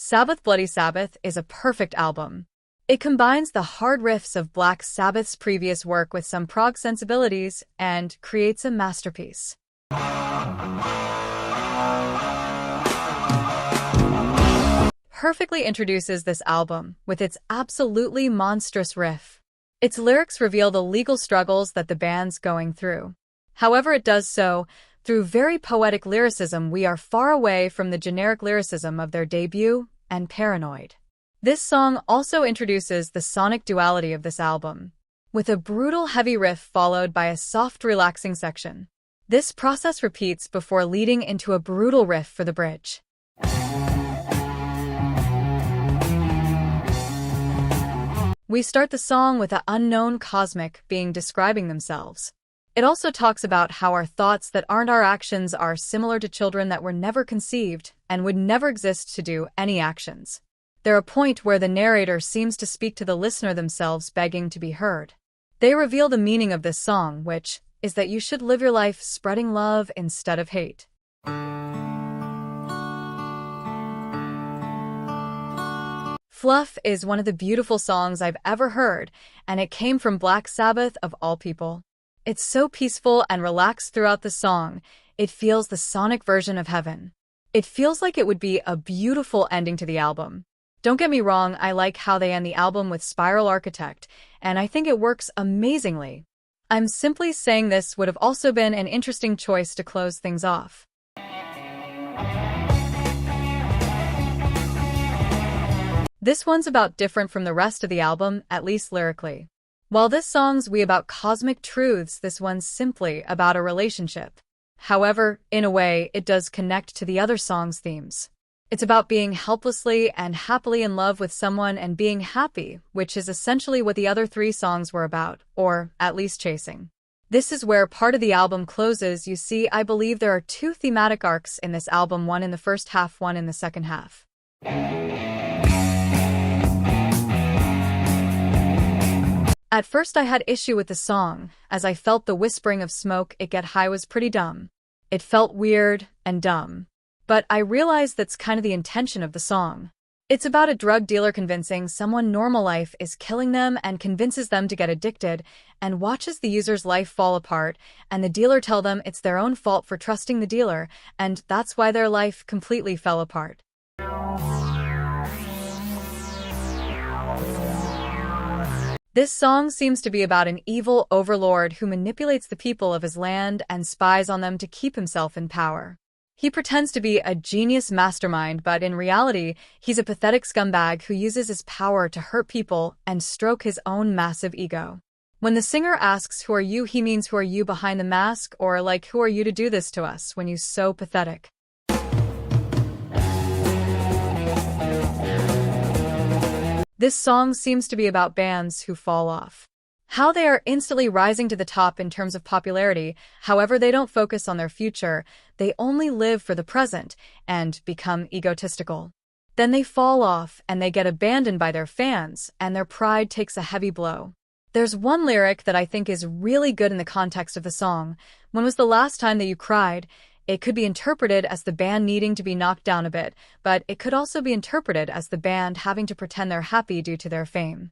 Sabbath Bloody Sabbath is a perfect album. It combines the hard riffs of Black Sabbath's previous work with some prog sensibilities and creates a masterpiece. Perfectly introduces this album with its absolutely monstrous riff. Its lyrics reveal the legal struggles that the band's going through. However, it does so through very poetic lyricism. We are far away from the generic lyricism of their debut and Paranoid. This song also introduces the sonic duality of this album, with a brutal heavy riff followed by a soft relaxing section. This process repeats before leading into a brutal riff for the bridge. We start the song with an unknown cosmic being describing themselves. It also talks about how our thoughts that aren't our actions are similar to children that were never conceived and would never exist to do any actions. There's a point where the narrator seems to speak to the listener themselves, begging to be heard. They reveal the meaning of this song, which is that you should live your life spreading love instead of hate. Fluff is one of the beautiful songs I've ever heard, and it came from Black Sabbath of all people. It's so peaceful and relaxed throughout the song. It feels the sonic version of heaven. It feels like it would be a beautiful ending to the album. Don't get me wrong, I like how they end the album with Spiral Architect, and I think it works amazingly. I'm simply saying this would have also been an interesting choice to close things off. This one's about different from the rest of the album, at least lyrically. While this song's about cosmic truths, this one's simply about a relationship. However, in a way, it does connect to the other song's themes. It's about being helplessly and happily in love with someone and being happy, which is essentially what the other three songs were about, or at least chasing. This is where part of the album closes. You see, I believe there are two thematic arcs in this album, one in the first half, one in the second half. At first I had issue with the song, as I felt the whispering of smoke it get high was pretty dumb. It felt weird and dumb. But I realized that's kind of the intention of the song. It's about a drug dealer convincing someone normal life is killing them and convinces them to get addicted, and watches the user's life fall apart, and the dealer tell them it's their own fault for trusting the dealer, and that's why their life completely fell apart. This song seems to be about an evil overlord who manipulates the people of his land and spies on them to keep himself in power. He pretends to be a genius mastermind, but in reality, he's a pathetic scumbag who uses his power to hurt people and stroke his own massive ego. When the singer asks, "Who are you?" he means, who are you behind the mask, or like, who are you to do this to us when you're so pathetic? This song seems to be about bands who fall off. How they are instantly rising to the top in terms of popularity, however they don't focus on their future, they only live for the present and become egotistical. Then they fall off and they get abandoned by their fans and their pride takes a heavy blow. There's one lyric that I think is really good in the context of the song. When was the last time that you cried? It could be interpreted as the band needing to be knocked down a bit, but it could also be interpreted as the band having to pretend they're happy due to their fame.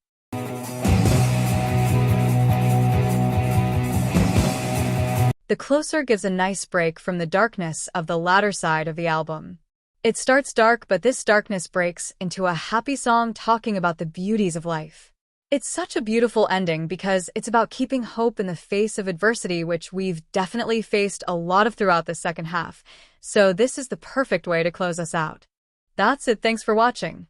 The Closer gives a nice break from the darkness of the latter side of the album. It starts dark, but this darkness breaks into a happy song talking about the beauties of life. It's such a beautiful ending because it's about keeping hope in the face of adversity, which we've definitely faced a lot of throughout the second half. So this is the perfect way to close us out. That's it. Thanks for watching.